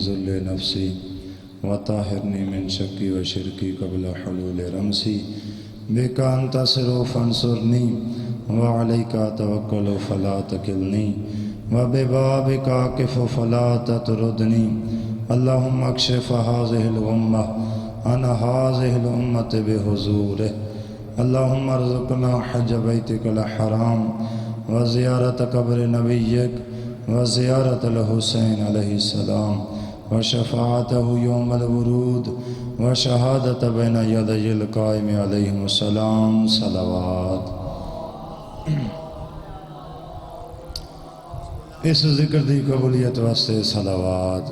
ذل نفسی وطاہرنی من شکی و شرکی قبل حلول رمسی بک انتصر فانصرنی وعلیک توکل فلا تکلنی وببابک عاکف فلا تطردنی اللہم اکشف هذه الغمہ عن هذه الامة بحضورہ اللہم ارزقنا حج بیتک الحرام وزیارت قبر نبیک وزیارت الحسین علیہ السلام وشفاعته یوم الورود وشہادت بین یدی القائم علیہم السلام صلوات۔ اس ذکر دی قبولیت واسطے صلوات۔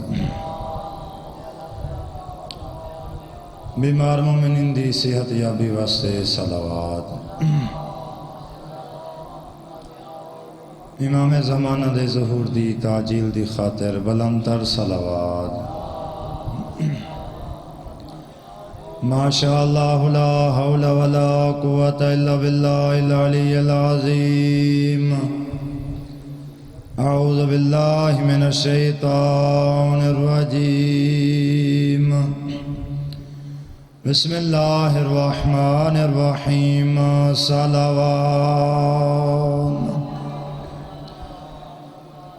بیمار مومنین دی صحت یابی واسطے صلوات۔ امام زمانہ دے ظہور دی تاجیل دی خاطر بلندتر صلوات۔ ما شاء اللہ لا حول ولا قوة الا باللہ العلی العظیم۔ اعوذ باللہ من الشیطان الرجیم۔ بسم اللہ الرحمن الرحیم صلوات۔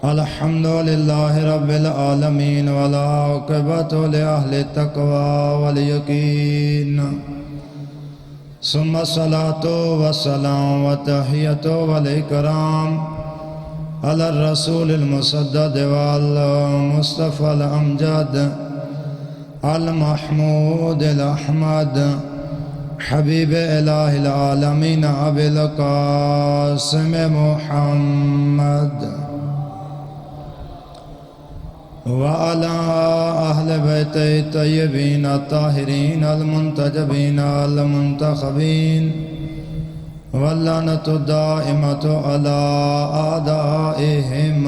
الحمدللہ رب العالمین والعاقبۃ لأہل التقوی والیقین ثم الصلاة والسلام والتحیۃ والاکرام علی الرسول المسدد والمصطفى الامجد المحمود الاحمد حبیب الہ العالمین ابی القاسم محمد وعلى أهل بيت الطيبين الطاهرين المنتجبين المنتخبين واللعنة الدائمة على أعدائهم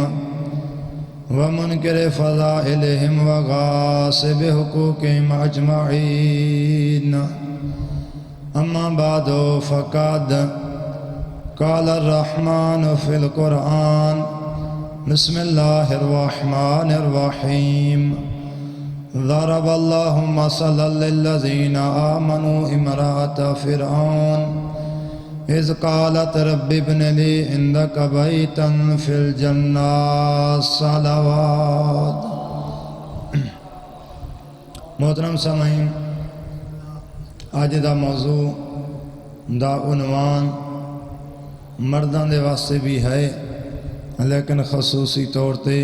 ومنكر فضائلهم وغاصب حقوقهم أجمعين أما بعد فقد قال الرحمن في القرآن بسم اللہ الرحمن الرحیم ضرب اللہ مثلا للذین آمنوا امرأة فرعون اذ قالت رب ابن لی عندک بیتا فی الجنہ صلوات۔ محترم سامعین، آج دا موضوع دا عنوان مردان دے واسطے بھی ہے لیکن خصوصی طور تے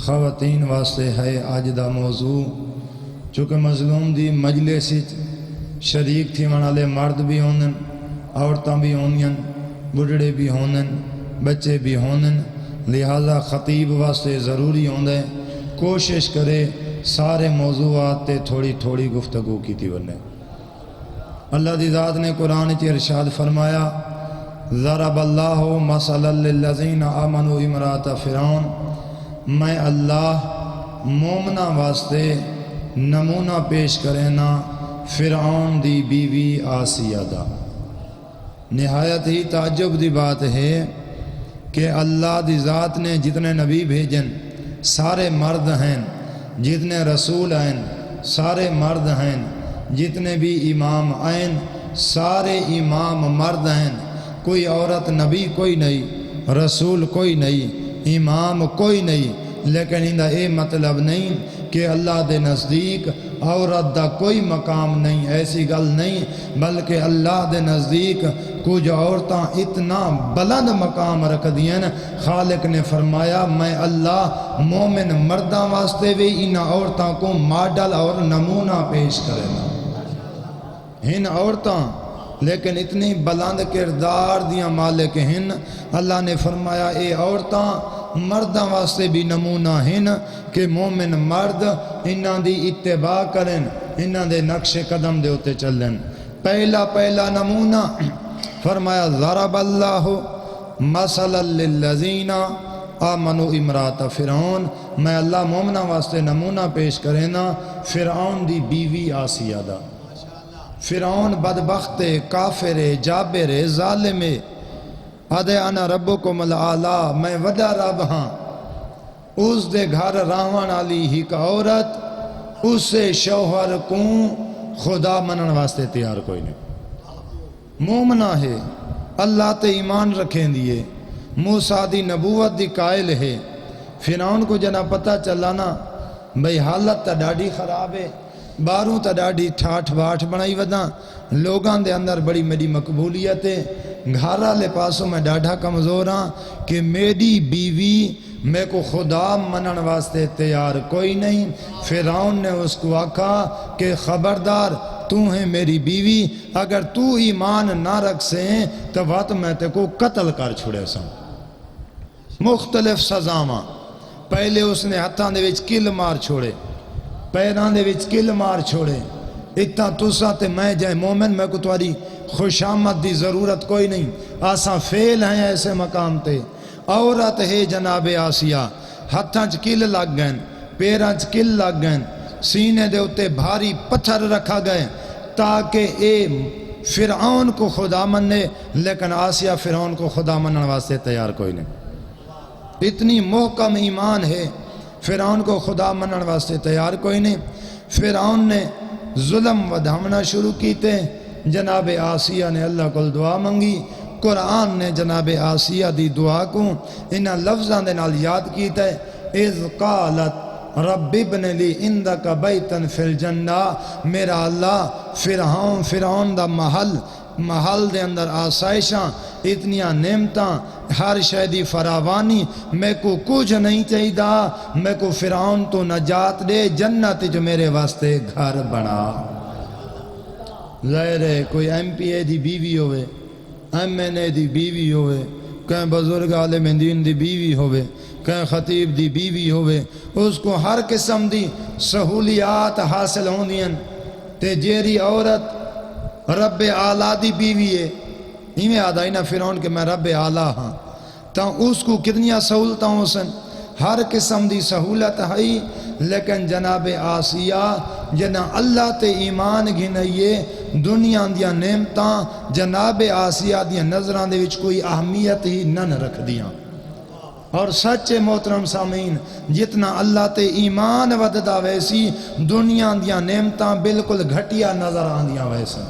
خواتین واسطے ہے۔ آج دا موضوع چونکہ مظلوم دی مجلس شریک تھی منالے مرد بھی ہونن، عورتاں بھی ہونین، بڑھڑے بھی ہونن، بچے بھی ہونن، لہذا خطیب واسطے ضروری ہوندے کوشش کرے سارے موضوعات تے تھوڑی تھوڑی گفتگو کی تھی ورنے۔ اللہ دی ذات نے قرآن کی ارشاد فرمایا ضرب اللہ مثلا للذین آمنوا امرأة فرعون، میں اللہ مومنہ واسطے نمونہ پیش کرینا فرعون دی بیوی آسیہ دا۔ نہایت ہی تعجب دی بات ہے کہ اللہ دی ذات نے جتنے نبی بھیجن سارے مرد ہیں، جتنے رسول ہیں سارے مرد ہیں، جتنے بھی امام آئیں سارے امام مرد ہیں، کوئی عورت نبی کوئی نہیں، رسول کوئی نہیں، امام کوئی نہیں، لیکن اندہ اے مطلب نہیں کہ اللہ دے نزدیک عورت دا کوئی مقام نہیں، ایسی گل نہیں، بلکہ اللہ دے نزدیک کچھ عورتاں اتنا بلند مقام رکھ دیا، خالق نے فرمایا میں اللہ مومن مرداں واسطے بھی ان عورتاں کو ماڈل اور نمونہ پیش کرے گا۔ ان عورتاں لیکن اتنی بلند کردار دیاں مالک ہن، اللہ نے فرمایا اے عورتاں مرداں واسطے بھی نمونہ ہن کہ مومن مرد انہاں دی اتباع کرن، انہاں دے نقش قدم دے ہوتے چلن۔ پہلا نمونہ فرمایا ضرب اللہ مثلا للذین آمنوا امرأة فرعون، میں اللہ مومنہ واسطے نمونہ پیش کرینا فرعون دی بیوی آسیہ دا۔ فرعون بدبخت کافر جابر ظالم ادے انا ربکم الاعلی، میں وڈا رب ہاں، اس دے گھر راون والی ہی کا عورت اسے شوہر کو خدا منن واسطے تیار کوئی نہیں۔ مومنہ ہے، اللہ تے ایمان رکھیں دیے، موسیٰ دی نبوت دی قائل ہے۔ فرعون کو جنا پتہ چلا نا بھئی حالت تا ڈاڑی خراب ہے، باروں تا ڈاڑی ٹھاٹھ باٹھ بنائی وداں، لوگاں دے اندر بڑی میری مقبولیت ہے، گھارا لے پاسوں میں ڈاڑھا کمزور ہاں کہ میری بیوی میں کو خدا منن واسطے تیار کوئی نہیں۔ فرعون نے اس کو آکھا کہ خبردار تو ہے میری بیوی، اگر تو ایمان نہ رکھ سیں تو وقت میں تے کو قتل کر چھوڑے ساں۔ مختلف سزاواں، پہلے اس نے ہتھاں دے وچ کل مار چھوڑے، پیراں دے وچ کل مار چھوڑے، اتنا تسا تے میں جائے مومن میں کو تمہاری خوش آمد دی ضرورت کوئی نہیں، آساں فیل ہیں ایسے مقام تے۔ عورت ہے جناب آسیہ، ہتھاں چ کل لگ گئے، پیراں چ کل لگ گئے، سینے دے اتے بھاری پتھر رکھا گئے تاکہ اے فرعون کو خدا مننے، لیکن آسیہ فرعون کو خدا منن واسطے تیار کوئی نہیں۔ اتنی محکم ایمان ہے، فرعون کو خدا منن واسطے تیار کوئی نہیں۔ فرعون نے ظلم ودھامنا شروع کیتے، جناب آسیہ نے اللہ کو دعا منگی۔ قرآن نے جناب آسیہ دی دعا کو انہاں لفظاں دے نال یاد کیتا ہے، اذ قالت رب ابن لی عندک بیتا فی الجنہ، میرا اللہ فرعون دا محل دے اندر آسائشاں، اتنیاں نعمتاں، ہر شے دی فراوانی، میں کو کچھ نہیں چاہیدا، میں کو فرعون تو نجات دے، جنت جو میرے واسطے گھر بنا۔ ظاہر ہے کوئی ایم پی اے دی بیوی ہوئے، ایم این اے دی بیوی ہوئے، کہیں بزرگ عالم دین دی بیوی ہوئے، کہیں خطیب دی بیوی ہوئے، اس کو ہر قسم دی سہولیات حاصل ہوندین، تے جیری عورت رب اعلیٰ دی بیوی ہے، ہمیں آدھا ہی نا فرعون کہ میں رب اعلیٰ ہاں، تو اس کو کتنیاں سہولتاں ہو سن، ہر قسم دی سہولت ہے، لیکن جناب آسیہ جنا اللہ تے ایمان گھنائیے، دنیا دیا نعمتاں جناب آسیہ دیا نظران دے وچ کوئی اہمیت ہی نہ رکھ دیاں۔ اور سچے محترم سامعین، جتنا اللہ تے ایمان وددا ویسی دنیا دیا نعمتاں بالکل گھٹیا نظر آندیاں ویسا۔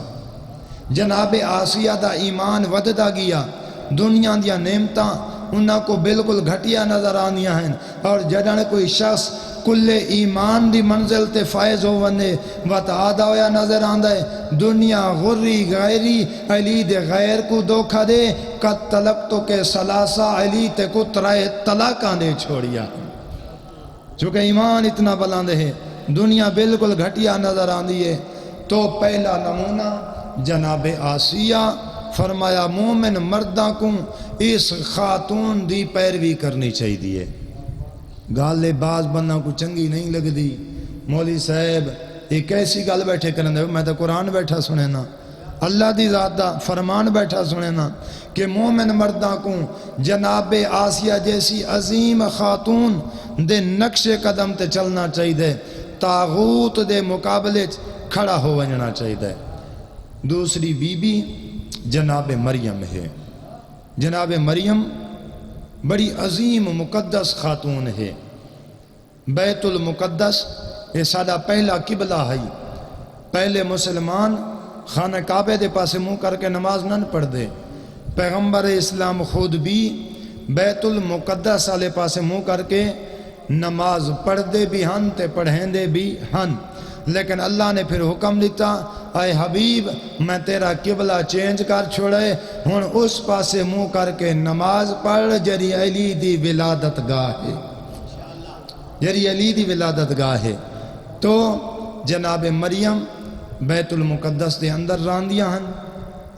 جناب آسیہ دا ایمان وددا گیا، دنیا دیا نعمتاں انہاں کو بالکل گھٹیا نظر آندیاں ہیں، اور جڑن کوئی شخص کل ایمان دی منزل تے فائز ہو ونے وطعادہ ہویا نظر آندہ ہے، دنیا غری غیری علی دے غیر کو دھوکہ دے، قد طلقتو کے سلاسہ علی تے کو ترائے طلاقاں دے چھوڑیا۔ چونکہ ایمان اتنا بلند ہے، دنیا بالکل گھٹیا نظر آندی ہے، تو پہلا نمونہ جناب آسیہ فرمایا مومن مردہ کو اس خاتون دی پیروی کرنی چاہی دیئے۔ گالے باز بندہ کو چنگی نہیں لگ دی، مولی صاحب ایک ایسی گال بیٹھے کرنے دے، میں تو قرآن بیٹھا سنے نا، اللہ دی ذات دا فرمان بیٹھا سنے نا کہ مومن مردہ کو جناب آسیہ جیسی عظیم خاتون دے نقش قدم تے چلنا چاہی دے، طاغوت دے مقابلے کھڑا ہو ونجنا چاہی دے۔ دوسری بی بی جناب مریم ہے، جناب مریم بڑی عظیم مقدس خاتون ہے، بیت المقدس یہ سادہ پہلا قبلہ ہے، پہلے مسلمان خانہ کعبہ دے پاسے منہ کر کے نماز نہ پڑھ دے، پیغمبر اسلام خود بھی بیت المقدس والے پاسے منہ کر کے نماز پڑھ دے بھی ہن تے پڑھیں دے بھی ہن، لیکن اللہ نے پھر حکم دیتا اے حبیب میں تیرا قبلہ چینج کر چھوڑے، ہن اس پاسے منہ کر کے نماز پڑھ جری علی دی ولادت گاہ ہے، جری علی دی ولادت گاہ ہے۔ تو جناب مریم بیت المقدس دے اندر راندیاں ہن،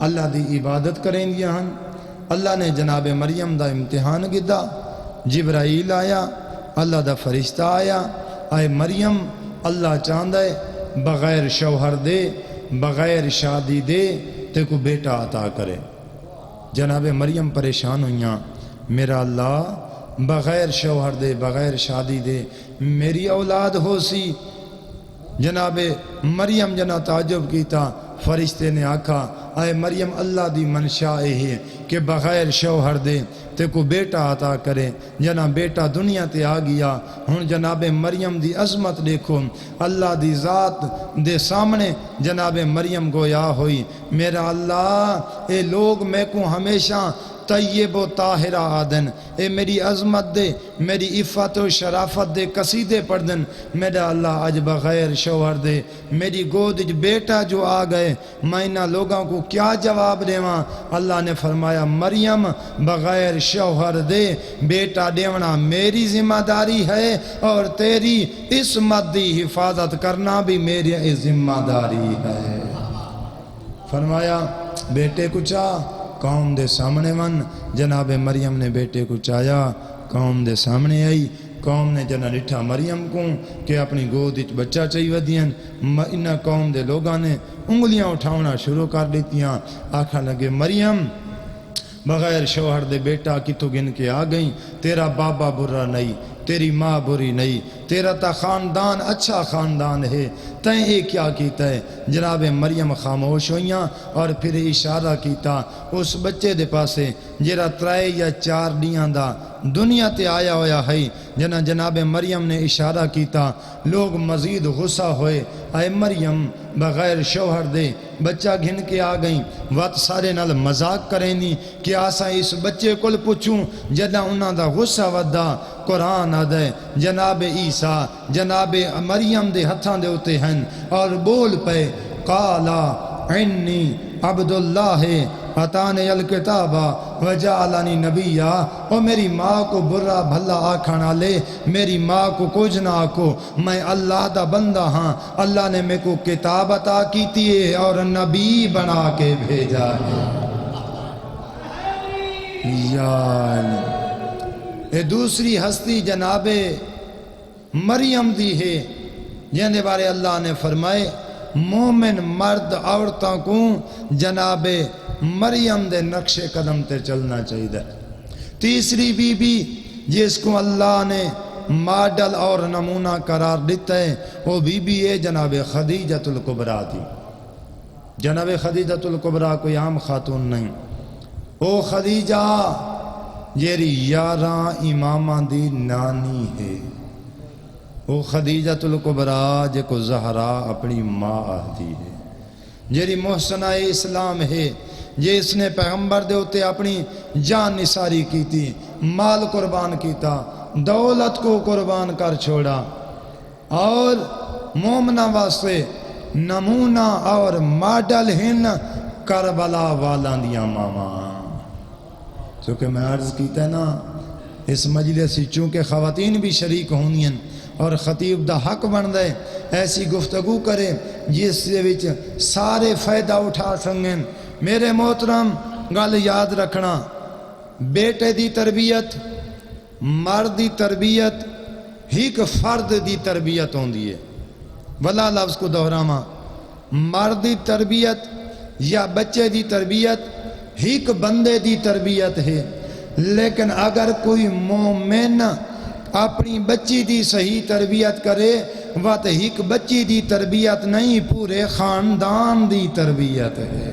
اللہ دی عبادت کریں دیا ہن، اللہ نے جناب مریم دا امتحان گدا، جبرائیل آیا، اللہ دا فرشتہ آیا، اے مریم اللہ چاہندہ ہے بغیر شوہر دے بغیر شادی دے تے کو بیٹا عطا کرے۔ جناب مریم پریشان ہوئیاں، میرا اللہ بغیر شوہر دے بغیر شادی دے میری اولاد ہو سی۔ جناب مریم جنا تعجب کیتا، فرشتے نے آکھا اے مریم اللہ دی منشاء ہے کہ بغیر شوہر دے تے کو بیٹا عطا کرے. جناب بیٹا دنیا تے آ گیا. ہن جناب مریم دی عظمت دیکھو. اللہ دی ذات دے سامنے جناب مریم گویا ہوئی میرا اللہ اے لوگ میں کو ہمیشہ طیب و طاہرہ آدن، اے میری عظمت دے میری عفت و شرافت دے قصیدے پڑھ دن. میرا اللہ اج بغیر شوہر دے میری گود بیٹا جو آ گئے میں انہاں لوگوں کو کیا جواب دیواں. اللہ نے فرمایا مریم بغیر شوہر دے بیٹا دیونا میری ذمہ داری ہے اور تیری عصمت دی حفاظت کرنا بھی میری ذمہ داری ہے. فرمایا بیٹے کو چاہ قوم دے سامنے ون. جناب مریم نے بیٹے کو چایا قوم دے سامنے آئی. قوم نے جنہ ڈٹھا مریم کو کہ اپنی گود وچ بچہ چاہی ودیاں. انہاں قوم دے لوگاں نے انگلیاں اٹھاونا شروع کر دیتیاں. آکھا لگے مریم بغیر شوہر دے بیٹا کتوں گن کے آ گئیں. تیرا بابا برا نہیں، تیری ماں بری نہیں، تیرا تا خاندان اچھا خاندان ہے. تیں اے کیا کیتا ہے؟ جناب مریم خاموش ہوئیاں اور پھر اشارہ کیتا اس بچے دے پاسے جیرا 3 یا 4 دیاں دا دنیا تے آیا ہویا ہے. جناب مریم نے اشارہ کیتا. لوگ مزید غصہ ہوئے. اے مریم بغیر شوہر دے بچہ گھن کے آ گئیں. وقت سارے نال مذاق کریں دی کہ آسا اس بچے کل پوچھوں. جدہ انہاں دا غصہ ودا قرآن آدھے جناب عیسیٰ جناب مریم دے ہتھاں دے ہوتے ہیں اور بول پے قالا انی عبداللہ اتانی الکتابہ وجعلنی نبیہ. او میری ماں کو برا بھلا آکھانا لے، میری ماں کو کچھ نہ آکو، میں اللہ دا بندہ ہاں. اللہ نے میں کو کتاب عطا کیتی ہے اور نبی بنا کے بھیجا ہے. اے دوسری ہستی جناب مریم دی ہے جن دے بارے اللہ نے فرمائے مومن مرد عورتوں کو جناب مریم دے نقش قدم تے چلنا چاہیے. تیسری بی بی جس کو اللہ نے ماڈل اور نمونہ قرار دیتا ہے وہ بی بی ہے جناب خدیجۃ الکبریٰ دی. جناب خدیجۃ الکبریٰ کوئی عام خاتون نہیں. او خدیجہ جیری 11 امامہ دی نانی ہے. او خدیجۃ الکبریٰ جے کو زہرا اپنی ماں آتی ہے. جیری محسنہ اسلام ہے جس نے پیغمبر دے ہوتے اپنی جان نثاری کی تھی، مال قربان کیتا، دولت کو قربان کر چھوڑا اور مومنہ واسطے نمونہ اور ماڈل ہن کربلا والاں دیاں ماما. چونکہ میں عرض کیتا ہے نا اس مجلس سے چونکہ خواتین بھی شریک ہونی ہیں اور خطیب دا حق بن دے ایسی گفتگو کرے جس سے وچ سارے فائدہ اٹھا سنگیں. میرے محترم گل یاد رکھنا بیٹے دی تربیت مرد دی تربیت ایک فرد دی تربیت ہوندی ہے. ولا لفظ کو دہراواں مرد دی تربیت یا بچے دی تربیت ایک بندے دی تربیت ہے. لیکن اگر کوئی مومن اپنی بچی دی صحیح تربیت کرے وہ تو ایک بچی دی تربیت نہیں پورے خاندان دی تربیت ہے.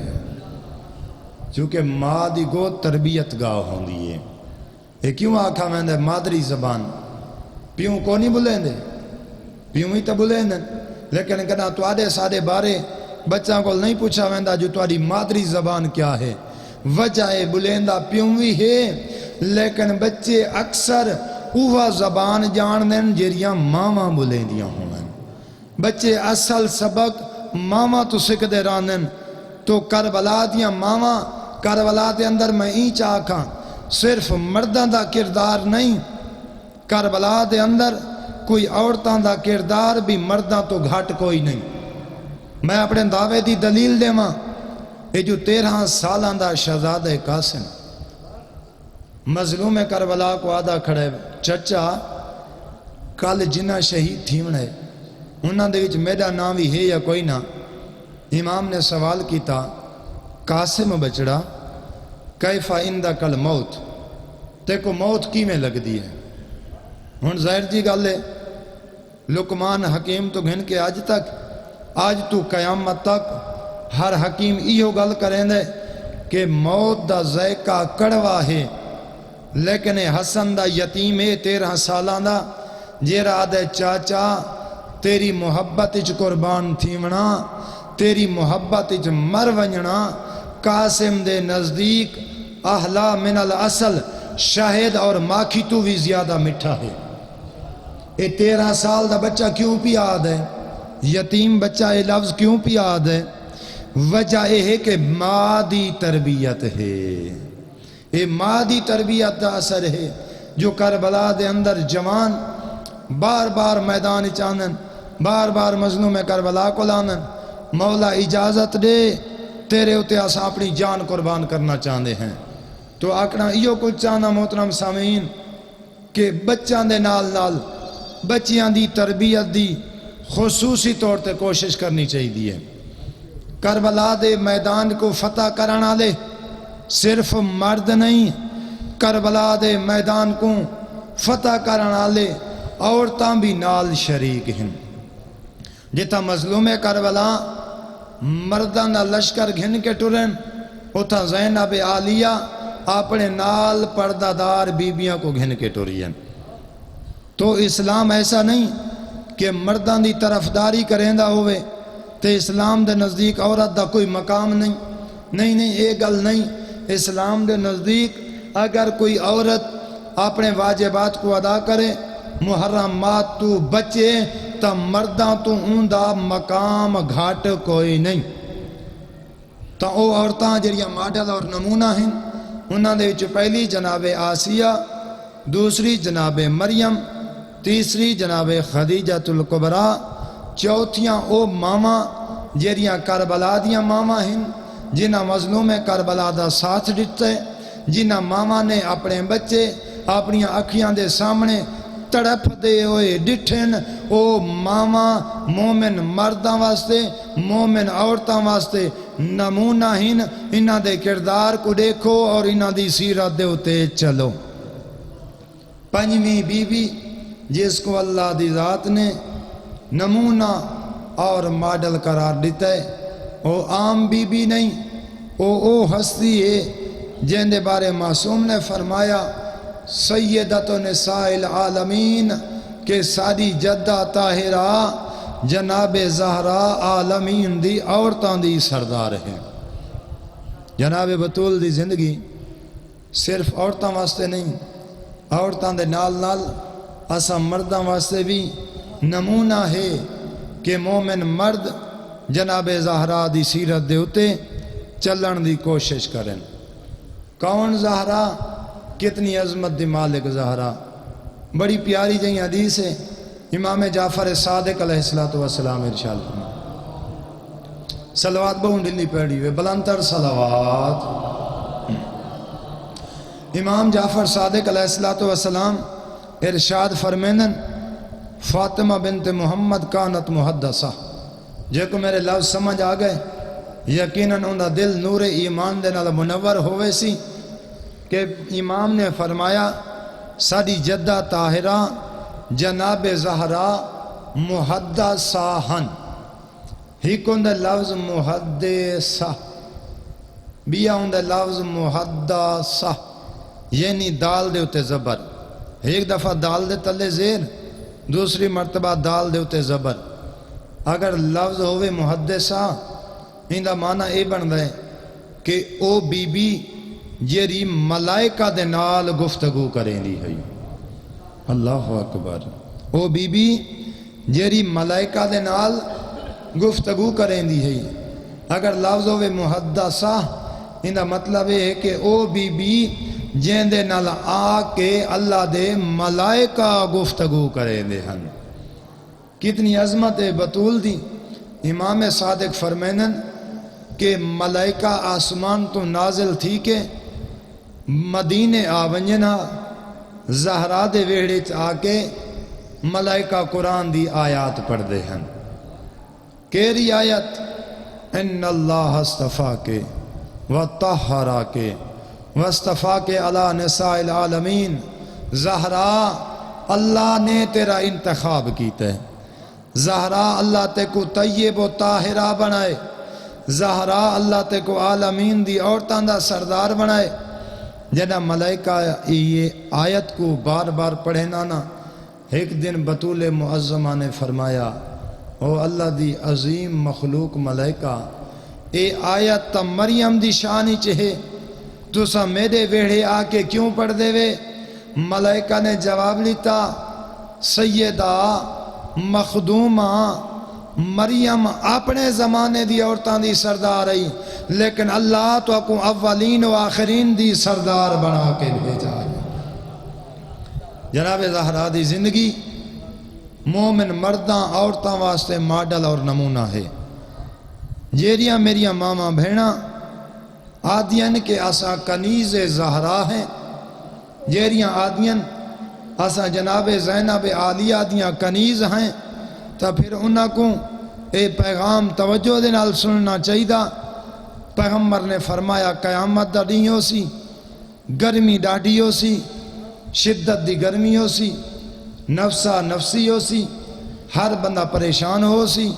چونکہ ماں دی گو تربیت گاہ ہوندی ہے. یہ کیوں آکھا میں دے مادری زبان پیوں کو نہیں بلیں دے پیوں ہی تو بلیں دے. لیکن کہنا تو آدھے سارے بارے بچہ کو نہیں پوچھا میں دا جو تاری مادری زبان کیا ہے. وجہ بلیندہ پیوں بھی ہے لیکن بچے اکثر اوہ زبان جان دیں جیریاں ماما بلیندیاں ہوں. بچے اصل سبق ماما تو سکھ دے راندن. تو کربلا دیاں ماما کربلا دے اندر میں اینچ آکھاں صرف مردان دا کردار نہیں، کربلا دے اندر کوئی عورتان دا کردار بھی مردان تو گھٹ کوئی نہیں. میں اپنے دعوے دی دلیل دے ماں یہ جو 13 سالان دا شہزادہ قاسم مظلوم کربلا کو آدھا کھڑے چچا کل جنہ شہید تھی ہے انہاں دے وچ میرا نام بھی ہے یا کوئی نہ. امام نے سوال کیتا قاسم بچڑا کیفا اندک الموت تے کو موت کی میں لگ دی ہے. ہن ظاہر جی گل ہے لقمان حکیم تو گھن کے آج تو قیامت تک ہر حکیم ایہو گل کریں دے کہ موت دا ذائقہ کڑوا ہے، لیکن حسن دا یتیم ہے 13 سالاں دا، جیرا آدھے چاچا تیری محبت اچ قربان تھیونا، تیری محبت اچ مر ونجنا، قاسم دے نزدیک احلا من الاصل، شاہد اور ماکھی تو بھی زیادہ مٹھا ہے۔ اے 13 سال دا بچہ کیوں پی آد ہے؟ یتیم بچہ اے لفظ کیوں پی آد ہے؟ وجہ یہ ہے کہ مادی تربیت ہے، اے مادی تربیت دا اثر ہے جو کربلا دے اندر جوان بار بار میدان چانن، بار بار مظلوم کربلا کو لانن، مولا اجازت دے تیرے اتے اسا اپنی جان قربان کرنا چاہتے ہیں۔ تو آکنا ایو کچھ چاہنا محترم سامعین کہ بچیاں دے نال نال بچیاں دی تربیت دی خصوصی طور تے کوشش کرنی چاہیے۔ کربلا دے میدان کو فتح کرانا لے صرف مرد نہیں، کربلا دے میدان کو فتح کرانا لے عورتاں بھی نال شریک ہیں۔ جتا مظلوم کربلا مردان لشکر گھن کے ٹرن، اتھا زینب عالیہ اپنے نال پردہ دار بیبیاں کو گھن کے ٹرین۔ تو اسلام ایسا نہیں کہ مردان دی طرفداری کریں دا ہوئے تے اسلام دے نزدیک عورت دا کوئی مقام نہیں، نہیں ایک گل نہیں۔ اسلام دے نزدیک اگر کوئی عورت اپنے واجبات کو ادا کرے، محرمات تو بچے، تا مرداں تو اون دا مقام گھاٹ کوئی نہیں۔ تا او عورتاں جڑیاں ماڈل اور نمونہ ہیں، انہاں دے وچ پہلی جناب آسیہ، دوسری جناب مریم، تیسری جناب خدیجہ الکبریٰ، چوتھیاں او ماما جڑیاں کربلا دیاں ماما ہیں، جنہاں مظلوم کربلا دا ساتھ دیتے، جنہاں ماما نے اپنے بچے اپنی اکھیاں دے سامنے تڑپ دے ہوئے ڈٹھن، او ماما مومن مرداں واسطے، مومن عورتاں واسطے نمونہ ہن۔ انہاں دے کردار کو دیکھو اور انہاں دی سیرت دے ہوتے چلو۔ پنجویں بی بی جس کو اللہ دی ذات نے نمونہ اور ماڈل قرار دیتا ہے، وہ عام بی بی نہیں، وہ ہستی ہے جن دے بارے معصوم نے فرمایا سیدۃ نساء العالمین کہ ساری جدہ طاہرہ جناب زہرا عالمین دی عورتاں دی سردار ہے۔ جناب بطول دی زندگی صرف عورتاں واسطے نہیں، عورتاں دے نال نال اسا مرداں واسطے بھی نمونہ ہے کہ مومن مرد جناب زہرا دی سیرت دے ہوتے چلن دی کوشش کریں۔ کون زہرا؟ کتنی عظمت دی مالک زہرا۔ بڑی پیاری جہی حدیث ہے، امام جعفر صادق علیہ السلام ارشاد فرمایا، صلوات بہن ڈلی پیڑی ہوئے بلندر صلوات۔ امام جعفر صادق علیہ السلام ارشاد فرمینن فاطمہ بنت محمد کانت محدثہ، جے کو میرے لفظ سمجھ آ گئے یقیناً اندہ دل نور ایمان دے نال منور ہوئے سی کہ امام نے فرمایا ساری جدہ طاہرہ جناب زہرا محدثہ ہن۔ ہی کو اندہ لفظ محدثہ، بیا اندہ لفظ محدثہ، یعنی دال دے ہوتے زبر، ایک دفعہ دال دے تلے زیر، دوسری مرتبہ دال دے ہوتے زبر۔ اگر لفظ ہوئے محدثہ اندہ معنی اے بن دے کہ او بی بی جیری ملائکہ دے نال گفتگو کریں دی ہے۔ اللہ اکبر۔ او بی بی جیری ملائکہ دے نال گفتگو کریں دی ہے۔ اگر لفظ ہوئے محدثہ اندہ مطلب ہے کہ او بی بی جین دے نال آ کے اللہ دے ملائکہ گفتگو کریں دے ہن۔ کتنی عظمت بطول دی۔ امام صادق فرمینن کہ ملائکہ آسمان تو نازل تھی کہ مدینے آونجنا زہرا دے ویڑے آ کے ملائکہ قرآن دی آیات پڑھ دے ہیں۔ کیری آیت؟ ان اللہ استفا کے وطہرا کے واستفا کے علی نساء العالمین، زہرا اللہ نے تیرا انتخاب کیتا ہے، زہرا اللہ تے کو طیب و طاہرہ بنائے، زہرا اللہ تے کو عالمین دی عورتاں دا سردار بنائے. جنہ ملائکہ یہ آیت کو بار بار پڑھے نا ایک دن بطول معظمہ نے فرمایا او اللہ دی عظیم مخلوق ملائکہ اے آیت تا مریم دی شانی چہے تسا میرے ویڑے آ کے کیوں پڑھ دے وے؟ ملائکہ نے جواب لیتا سیدہ مخدومہ مریم اپنے زمانے دی عورتاں دی سردار آئی لیکن اللہ تو اکو اولین و آخرین دی سردار بنا کے بھیجا ہے. جناب زہرا دی زندگی مومن مرداں عورتاں واسطے ماڈل اور نمونہ ہے. جیریاں میریاں ماما بھیڑاں آدین کے اسا کنیز زہرا ہیں. جیریاں آدین اسا جناب زینب عالیہ دیاں کنیز ہیں تو پھر انہاں کو اے پیغام توجہ دے نال سننا چاہیے. پیغمبر نے فرمایا قیامت دا ڈینہ ہو سی، گرمی ڈاڈی ہو سی، شدت دی گرمی ہو سی، نفسا نفسی ہو سی، ہر بندہ پریشان ہو سی،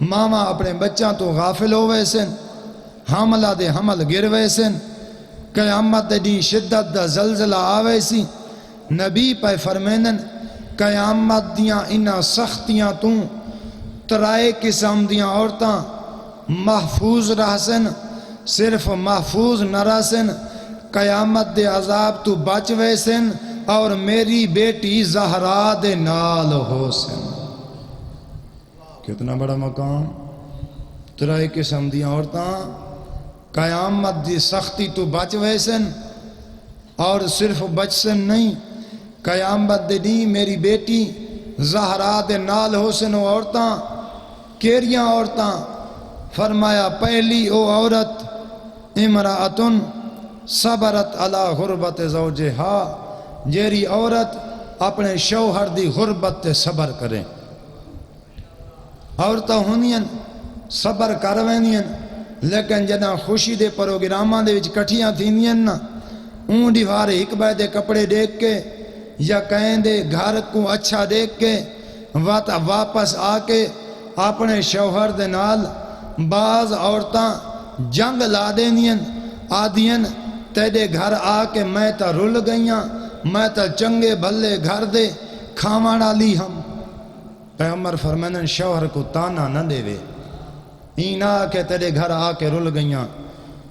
ماما اپنے بچہ تو غافل ہو ویسن، حاملہ دے حمل گر ویسن، قیامت دی شدت دا زلزلہ آوے سی. نبی پہ فرمینن قیامت دیاں انہاں سختیاں تو ترائے قسم دیاں عورتاں محفوظ رہسن. صرف محفوظ نہ رہسن قیامت دے عذاب تو بچ ویسن اور میری بیٹی زہرا دے نال ہو سن. کتنا بڑا مقام. ترائے قسم دیاں عورتاں قیامت دی سختی تو بچ ویسن اور صرف بچ سن نہیں قیامت دے دی میری بیٹی زہرا دے نال ہو سن. عورتاں کیریاں عورتاں؟ فرمایا پہلی او عورت امرأتن صبرت علی غربت زوجہا، جیری عورت اپنے شوہر دی غربت تے صبر کریں. عورتاں ہونیاں صبر کروینیاں لیکن جدہ خوشی دے پروگراماں دے وچ کٹھیاں تھینیاں نا اون دیوارے ایک بے دے کپڑے دیکھ کے یا کہیں دے گھر کو اچھا دیکھ کے واپس آ کے اپنے شوہر دے نال بعض عورتاں جنگ لا دینیاں آدین تیرے گھر آ کے میں تا رل گئیاں میں تا چنگے بھلے گھر دے کھامانا لی ہم. پیغمبر فرمائن شوہر کو تانا نہ دے وے. این آ کے تیرے گھر آ کے رل گئیاں،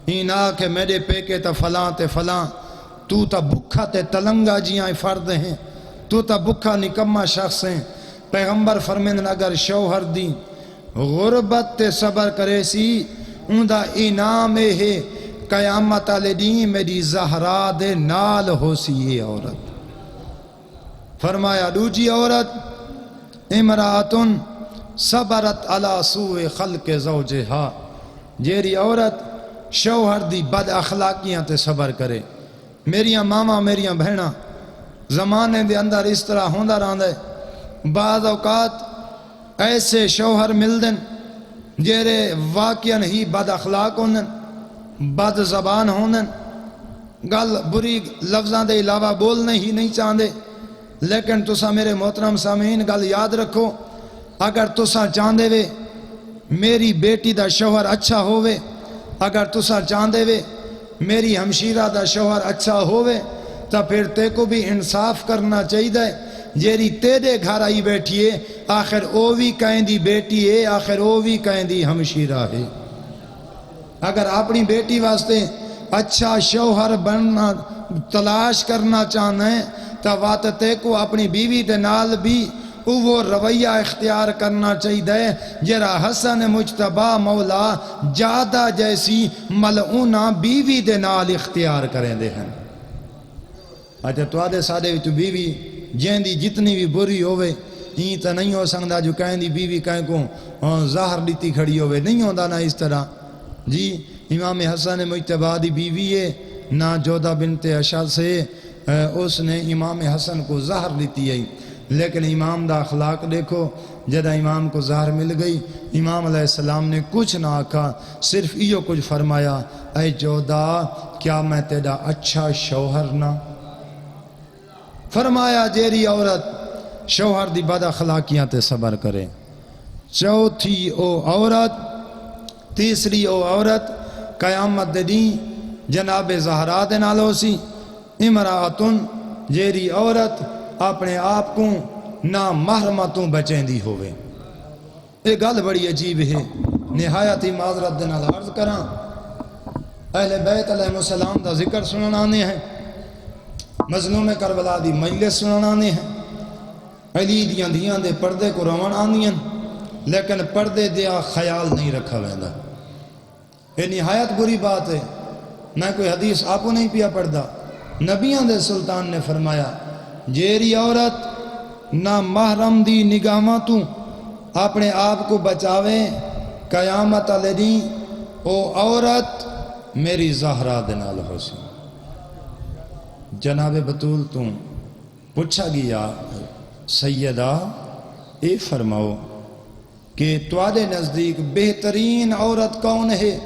این آ کے میرے پیکے تا فلاں تے فلاں، تو تا بکھا تے تلنگا جیاں فرد ہیں، تو تا بکھا نکمہ شخص ہیں. پیغمبر فرمائن اگر شوہر دی غربت تے صبر کرے سی ان دا انعام ہے قیامت علی دین میری زہرا دے نال ہو سی. یہ عورت فرمایا دوجی عورت امرأتن صبرت علی سوء خلق زوجہا، جیری عورت شوہر دی بد اخلاقیاں تے صبر کرے. میریاں ماما میریاں بہناں زمانے دے اندر اس طرح ہوندہ رہندہ ہے. بعض اوقات ایسے شوہر ملدن جیرے واقعاً ہی بد اخلاق ہوندن، بد زبان ہوندن، گل بری لفظاں دے علاوہ بولنے ہی نہیں چاہندے. لیکن تسا میرے محترم سامعین گل یاد رکھو اگر تسا چاہندے وے میری بیٹی دا شوہر اچھا ہووے، اگر تسا چاہندے وے میری ہمشیرہ دا شوہر اچھا ہووے تو پھر تے کو بھی انصاف کرنا چاہیے. جیری تیرے گھر آئی بیٹھی ہے آخر او بھی کہیں دی بیٹی ہے، آخر او بھی کہیں دی ہمشیرہ ہے. اگر اپنی بیٹی واسطے اچھا شوہر بننا تلاش کرنا چاہنا ہے تو وات تے کو اپنی بیوی دے نال بھی وہ رویہ اختیار کرنا چاہیے جرا حسن مجتبہ مولا جادہ جیسی ملعونہ بیوی دے نال اختیار کریں دے ہیں. اچھا تو آدھے سادے بھی تو بیوی جین دی جتنی بھی بری ہوئے ہی تا نہیں ہو سکتا جو کہیں دی بیوی کہیں کو ظاہر لیتی کھڑی ہوئے نہیں ہوندہ نہ اس طرح. جی امام حسن مجتبہ دی بیوی ہے نہ جودہ بنت اشعث سے اس نے امام حسن کو ظاہر لیتی ہے لیکن امام دا اخلاق دیکھو. جدہ امام کو ظاہر مل گئی امام علیہ السلام نے کچھ نہ آکھا صرف ایو کچھ فرمایا اے جودہ کیا میں تیرا اچھا شوہر نہ. فرمایا جیری عورت شوہر دی بد اخلاقیاں تے صبر کرے. چوتھی او عورت تیسری او عورت قیامت دے دیں جناب زہرا دے نال ہو سی امراتن جیری عورت اپنے آپ کو نا محرمتوں بچیں دی ہوئے. یہ گل بڑی عجیب ہے. نہایت ہی معذرت دے نال عرض کراں اہل بیت علیہ السلام دا ذکر سننا آنے ہیں, مظلوم کربلا دی مجلس سننا آنے ہیں, علی دیاں دیاں دے پردے کو روان آنی ہیں, لیکن پردے دیا خیال نہیں رکھا ویندا. یہ نہایت بری بات ہے. میں کوئی حدیث آپ کو نہیں پیا پڑھدا. نبیاں دے سلطان نے فرمایا جیری عورت نہ محرم دی نگاہاں تو اپنے آپ کو بچاوے قیامت علی دیں او عورت میری زہرا دے نال ہو سی. جناب بطول تو پوچھا گیا سیدہ اے فرماؤ کہ تواڈے نزدیک بہترین عورت کون ہے؟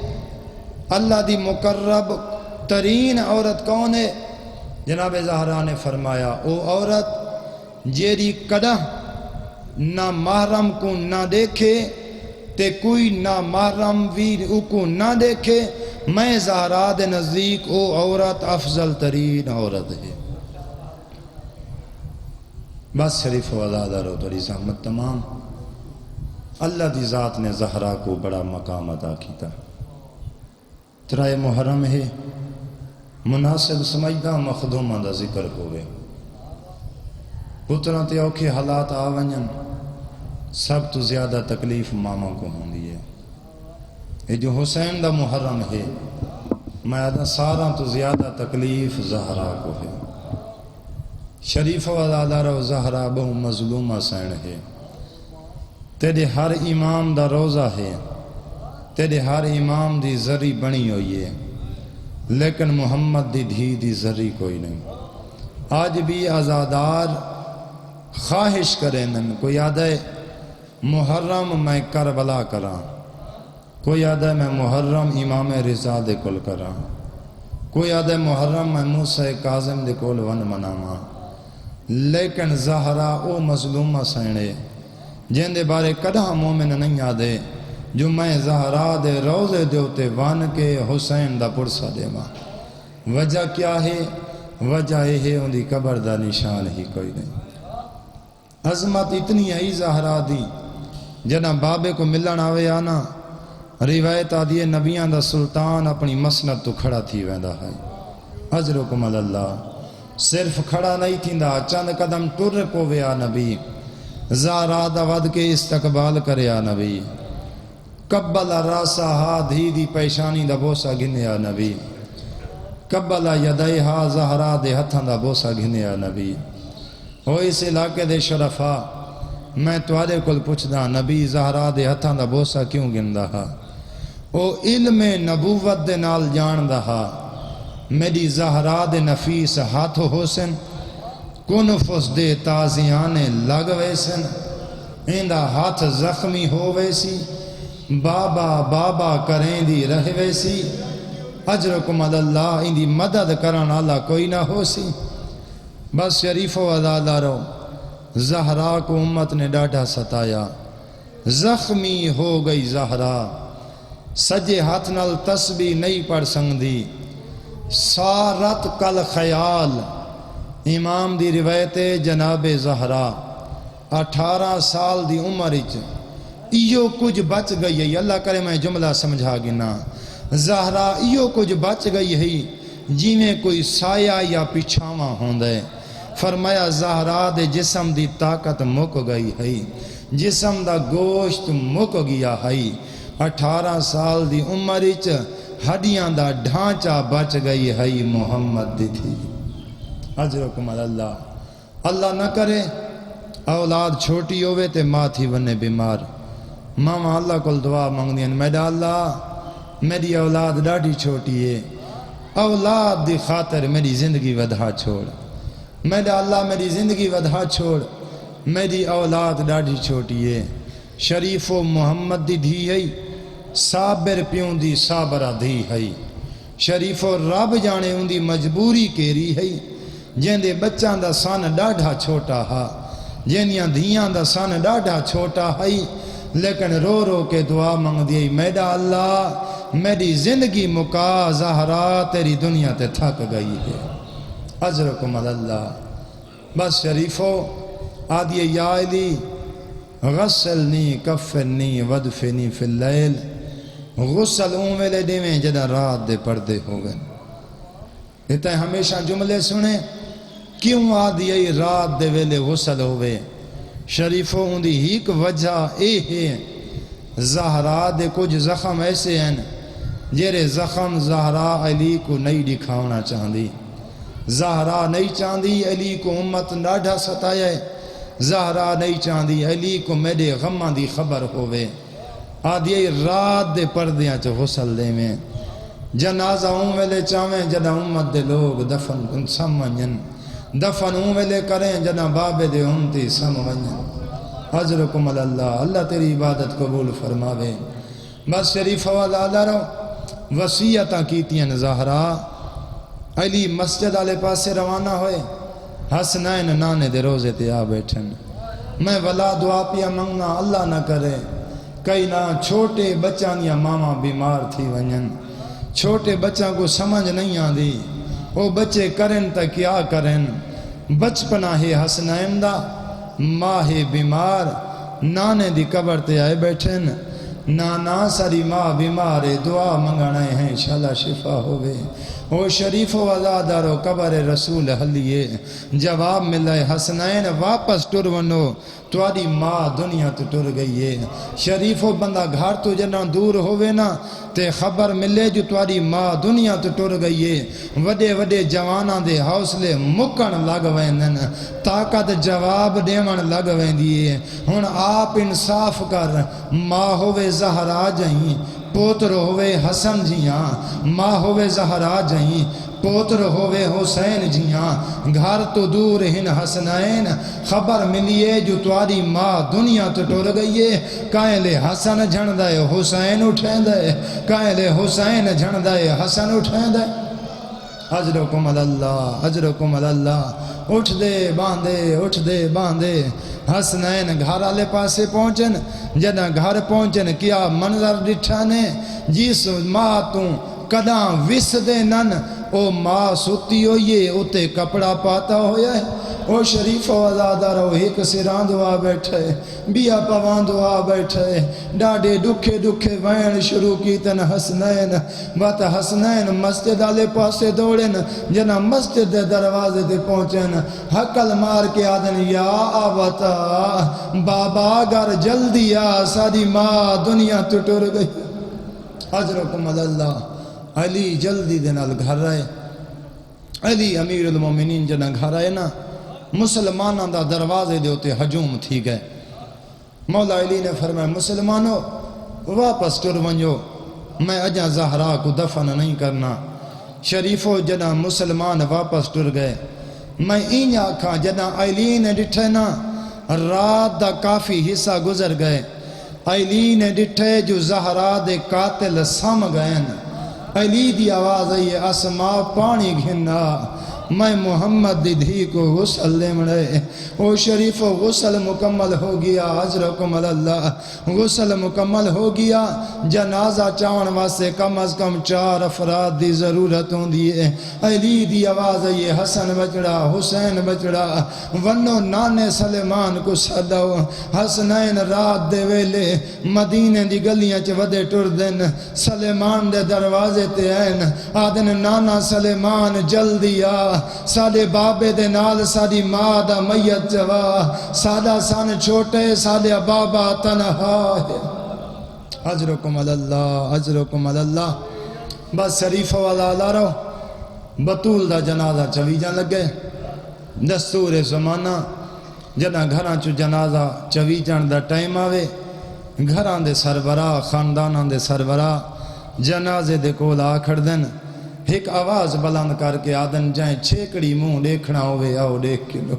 اللہ دی مقرب ترین عورت کون ہے؟ جناب زہرا نے فرمایا او عورت جیری کدہ نہ محرم کو نہ دیکھے تے کوئی نہ محرم ویر کو نہ دیکھے, میں زہرا دے نزدیک او عورت افضل ترین عورت ہے. بس شریف و عزادارو توڑی زحمت تمام. اللہ دی ذات نے زہرا کو بڑا مقام عطا کیتا. ترائے محرم ہے مناسب سمجھدا مخدومہ دا ذکر ہوئے. پتروں تے اوکھے حالات آونجن سب تو زیادہ تکلیف ماما کو ہوندی ہے. یہ جو حسین دا محرم ہے میں آدھا سارا تو زیادہ تکلیف زہرا کو ہے. شریف و عزادارو زہرا بہو مظلومہ سین ہے. تیرے ہر امام دا روزہ ہے, تیرے ہر امام دی ذری بنی ہوئی ہے, لیکن محمد دی دھی دی ذری کوئی نہیں. آج بھی عزادار خواہش کریں کوئی آدھے محرم میں کربلا کراں, کوئی آدھے میں محرم امام رضا دے کل کراں, کوئی آدھے محرم میں موسیٰ کاظم دے کول ون مناواں, لیکن زہرا او مظلومہ سینے جن دے بارے کدھا مومن نہیں آدھے جو میں زہرا دے روزے دیوتے وان کے حسین دا پرسا دے ماں. وجہ کیا ہے؟ وجہ یہ ہے ان دی قبر دا نشان ہی کوئی نہیں. عظمت اتنی ہے زہرا دی جنا بابے کو ملن آوے آنا روایت آدھی نبیاں دا سلطان اپنی مسند تو کھڑا تھی ویندا ہے. اجرکم اللہ صرف کھڑا نہیں تھیندا, چند قدم ٹر پوے آ نبی, زہرا دا ود کے استقبال کرے آ نبی, قبل راسہا دھی دی پیشانی دا بوسا گھنے آ نبی, قبل یدیہا زہرا دے ہتھاں دا بوسا گھنے آ نبی. او اس علاقے دے شرفا میں توارے کل پوچھدا نبی زہرا دے ہتھاں دا بوسا کیوں گھندا ہا؟ او علم نبوت دے نال جان دا ہا میری زہرا دے نفیس ہاتھ حسن کنفس دے تازیانے لگ ویسن, ایندہ ہاتھ زخمی ہو ویسی, بابا بابا کریں دی رہ ویسی, اجرکم اللہ اندی مدد کرن اللہ کوئی نہ ہو سی. بس شریف و عزادارو زہرا کو امت نے ڈاٹا ستایا, زخمی ہو گئی زہرا, سجے ہاتھ نال تسبیح نہیں پڑھ سکدی, سارت کل خیال. امام دی روایت جناب زہرا 18 سال دی عمر اچ ایو کچھ بچ گئی ہے. اللہ کرے میں جملہ سمجھا گنا. زہرا ایو کچھ بچ گئی ہے جی میں کوئی سایہ یا پچھاواں ہوندے. فرمایا زہرا دے جسم دی طاقت مک گئی ہے, جسم دا گوشت مک گیا ہے. 18 سال دی عمر اچ ہڈیاں دا ڈھانچہ بچ گئی ہے محمد دی تھی. اجرکم اللہ. اللہ نہ کرے اولاد چھوٹی ہوئے تے ماں تھی ونے بیمار, ماما اللہ کو دعا مانگ دیں میڈا اللہ میری اولاد ڈاڑی چھوٹی ہے, اولاد دی خاطر میری زندگی ودھا چھوڑ, میڈا اللہ میری زندگی ودھا چھوڑ, میری اولاد ڈاڑی چھوٹی ہے. شریف و محمد دی دھی ہے, صابر پیوں دی صابرہ دھی ہے. شریف و رب جانے ان دی مجبوری کیری ہے, جن دے بچان دا سان ڈاڑھا چھوٹا ہا, جنیاں دھیاں دا سان ڈاڑھا چھوٹا ہے, لیکن رو رو کے دعا منگ دی میڈا اللہ میری زندگی مکا زہرا تیری دنیا تے تھک گئی ہے اجرکم اللہ بس شریفو آدھی یا علی غسلنی کفنی ودفنی فی اللیل غسل ویلے دیویں جدہ رات دے پردے ہو گئے اتنے ہمیشہ جملے سنے کیوں آدھی رات دے ویلے غسل ہوئے شریفوں اندھی ہیک وجہ اے ہے زہرا دے کچھ زخم ایسے ہیں جیرے زخم زہرا علی کو نہیں دکھاونا چاہندی زہرا نہیں چاہندی علی کو امت ناڈھا ستایا ہے زہرا نہیں چاہندی علی کو میرے غماں دی خبر ہوئے آدھی رات دے پردیاں چا غسل دے میں جنازہ ویلے چاہیں جنا امت دے لوگ دفن کن سمجھن دفن ویلے کریں جنا بابے دے امتی سمجھن اجرکم اللہ اللہ تیری عبادت قبول فرماوے بس شریف والا رہو وصیتاں کیتیاں زہرا علی مسجد والے پاسے روانہ ہوئے حسنین نانے دے روزے تے آ بیٹھن میں ولا دعا پیا منگنا اللہ نہ کرے کئی نہ چھوٹے بچاں یا ماما بیمار تھی ونجن چھوٹے بچاں کو سمجھ نہیں آندی وہ بچے کرن تا کیا کرن بچپنا ہے حسنین دا ماں ہے بیمار نانے دی قبر تے آئے بیٹھن نانا ساری ماں بیمار دعا منگانے ہیں انشاءاللہ شفا ہوئے او شریف و عزادارو قبر رسول حلیے جواب ملے حسنین واپس ٹر ونو تواری ماں دنیا تو ٹر گئی ہے شریف و بندہ گھر تو جنا دور ہوئے نا تے خبر ملے جو تواری ماں دنیا تو ٹر گئی ہے وڈے وڈے جواناں دے حوصلے مکن لگ ویندن طاقت جواب دیون لگ ویندی ہے ہن آپ انصاف کر ماں ہوئے زہرا جائیں پوتر ہوئے حسن جیاں ماں ہوئے زہرا جائیں پوتر ہوئے حسین جیاں گھر تو دور ہن حسنین خبر ملیے جو تواری ماں دنیا تو ٹر گئی ہے کہیں لے حسن جھن دے حسین اٹھیں دے کہیں لے حسین جھن دے حسن اٹھیں دے اجرکم اللہ اجرکم اللہ اٹھ دے باندے حسنین گھر آلے پاسے پہنچن جنہ گھر پہنچن کیا منظر ڈٹھانے جس ماں تو کداں وس دے نن او ماں ستی ہوئیے اتے کپڑا پاتا ہویا ہے او شریف و عزادارو ایک سران دعا بیٹھے بیا پوان دعا بیٹھے ڈاڑے دکھے دکھے وین شروع کی تن حسنین بات حسنین مسجد آلے پاسے دوڑن جنا مسجد دے دروازے دے پہنچن حقل مار کے آدن یا آبتا بابا گر جلدی آ ساری ماں دنیا تو ٹر گئی اجرکم اللہ علی جلدی دنال گھر رہے علی امیر المومنین جنا گھر آئے نا مسلمانوں دا دروازے دے ہوتے ہجوم تھی گئے مولا علی نے فرمایا مسلمانوں واپس ٹر ونجو میں اجا زہرا کو دفن نہیں کرنا شریفو جنا مسلمان واپس ٹر گئے میں این آکھاں جنا علی نے ڈٹھے نا رات دا کافی حصہ گزر گئے علی نے ڈٹھے جو زہرا دے قاتل سام گئے علی دی آواز آئی اسما پانی گھننا میں محمد دی دھی کو غسل لے مڑے او شریف غسل مکمل ہو گیا اجرکم اللہ غسل مکمل ہو گیا جنازہ چاون واسے کم از کم 4 افراد دی ضرورت ہوں دیئے علی دی آواز آئی حسن بچڑا حسین بچڑا ونو نانے سلیمان کو صداو حسنین رات دے ویلے مدینے دی گلیاں چ ودے ٹر دن سلیمان دے دروازے تے این آدن نانا سلیمان جلدی آ سادے بابے دے نال سادی ماں دا میت جوا سادہ سان چھوٹے سادے بابا تنہا ہے اجرکم اللہ اجرکم اللہ بس شریف والا لا رہو بطول دا جنازہ چوی جان لگے دستور زمانہ جنا گھران چو جنازہ چوی جان دا ٹائم آوے گھران دے سربراہ خاندانان دے سربراہ جنازے دے کولا کھڑ دن ایک آواز بلند کر کے آدن جائیں چھیکڑی منہ دیکھنا ہوئے آؤ دیکھ کے لو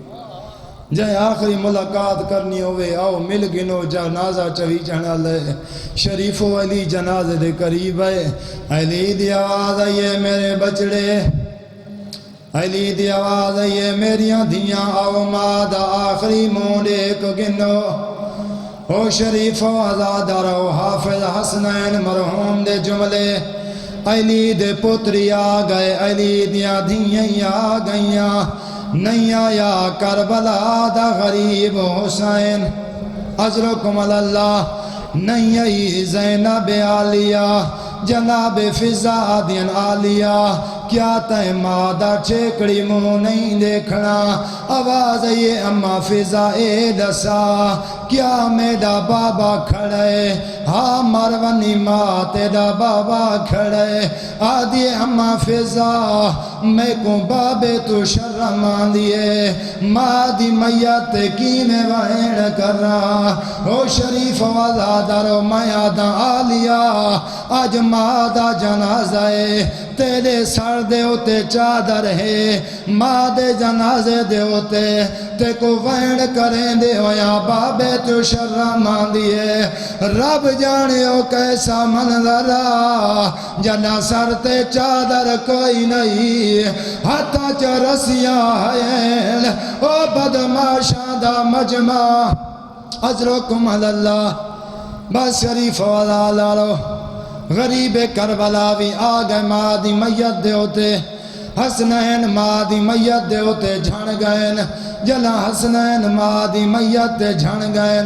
جائیں آخری ملاقات کرنی ہوئے آؤ مل گنو جنازہ چوی چڑھا لے شریف و علی جنازے دے قریب ہے علی دی آواز آئیے میرے بچڑے علی دی آواز آئیے میریاں دھیاں آؤ ماں دا آخری منہ دیکھ گنو او شریف و عزادار و حافظ حسنین مرحوم دے جملے علی دے پتری آ گئے علی دیا دھیاں آ گئیاں نیا یا کربلا دا غریب حسین اجرکم اللہ نئی زینب عالیہ جناب فضا دین عالیہ کیا تے مادہ چھیکڑی منہ نہیں دیکھنا آواز یہ اماں فضا اے دسا کیا میرا بابا کھڑے ہاں مرونی ماں تیرا بابا کھڑے آدھی اماں فضا میں کو بابے تو شرم آندیے ماں دی میت کی میں وہین کر رہا او شریف وزادر و میادہ عالیہ آج ماں دا جنازہ تیرے سر دے ہوتے چادر ہے ماں دے جنازے دے ہوتے تے کو وین کریں دے ہویا بابے تو شرم آندیے رب جانے ہو کیسا منظرہ جنا سر تے چادر کوئی نہیں ہاتھا چرسیاں ہیں او بدماشاں دا مجمع اجرکم اللہ بس شریف والا لالو غریب کربلا بھی آگئے ماں دی میت دے ہوتے حسنین ماں دی میت دے ہوتے جھڑ گئے جلا حسنین ماں دی میت دے جھڑ گئے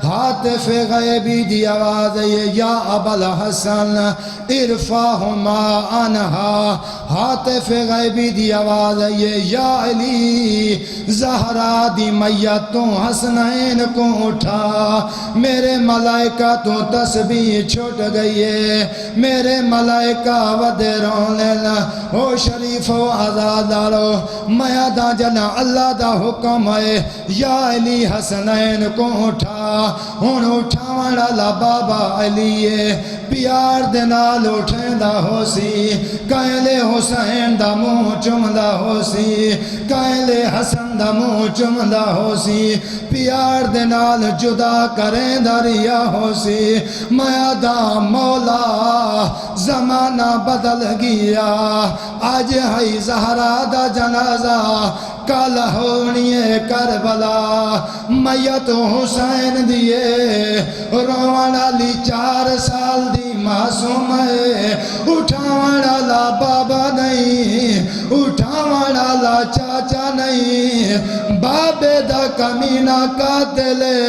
حاطف غیبی دی آواز یا ابا الحسن ارفعہما عنہا حاطف غیبی دی آواز یا علی زہرا دی میت تو حسنین کو اٹھا میرے ملائکہ تو تسبیح چھوٹ گئی ہے میرے ملائکہ ودے رونے او شریف و عزادارو میادہ جنا اللہ دا حکم ہے یا علی حسنین کو اٹھا ہون اٹھاوڑا لا بابا علی پیار دے نال اٹھیں دا ہو سی کائلے حسین دا منہ چمدہ ہو سی کائلے حسن دا منہ چمدہ ہو سی پیار دے نال جدا کریں دا ریا ہو سی میادہ مولا زمانہ بدل گیا آج ہے زہرا دا جنازہ کل ہونی کربلا میت حسین دیے روانہ لی 4 سال دی معصوم ہے اٹھاوڑا لا بابا نہیں اٹھاوڑا لا چاچا نہیں بابے دا کمینہ قاتلے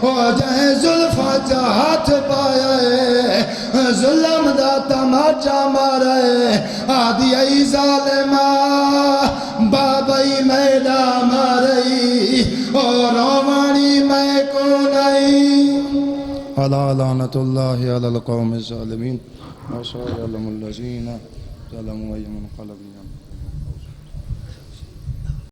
او جائیں زلفہ چاہت پائے ظلم دا تماچا مارے آدھی ای ظالمہ بابائی میڈا مارئی اور روانی میں کو نہیں علا لعنت اللہ علی القوم الظالمین وصلی اللہ الذین ظلموا ایمن قلبیم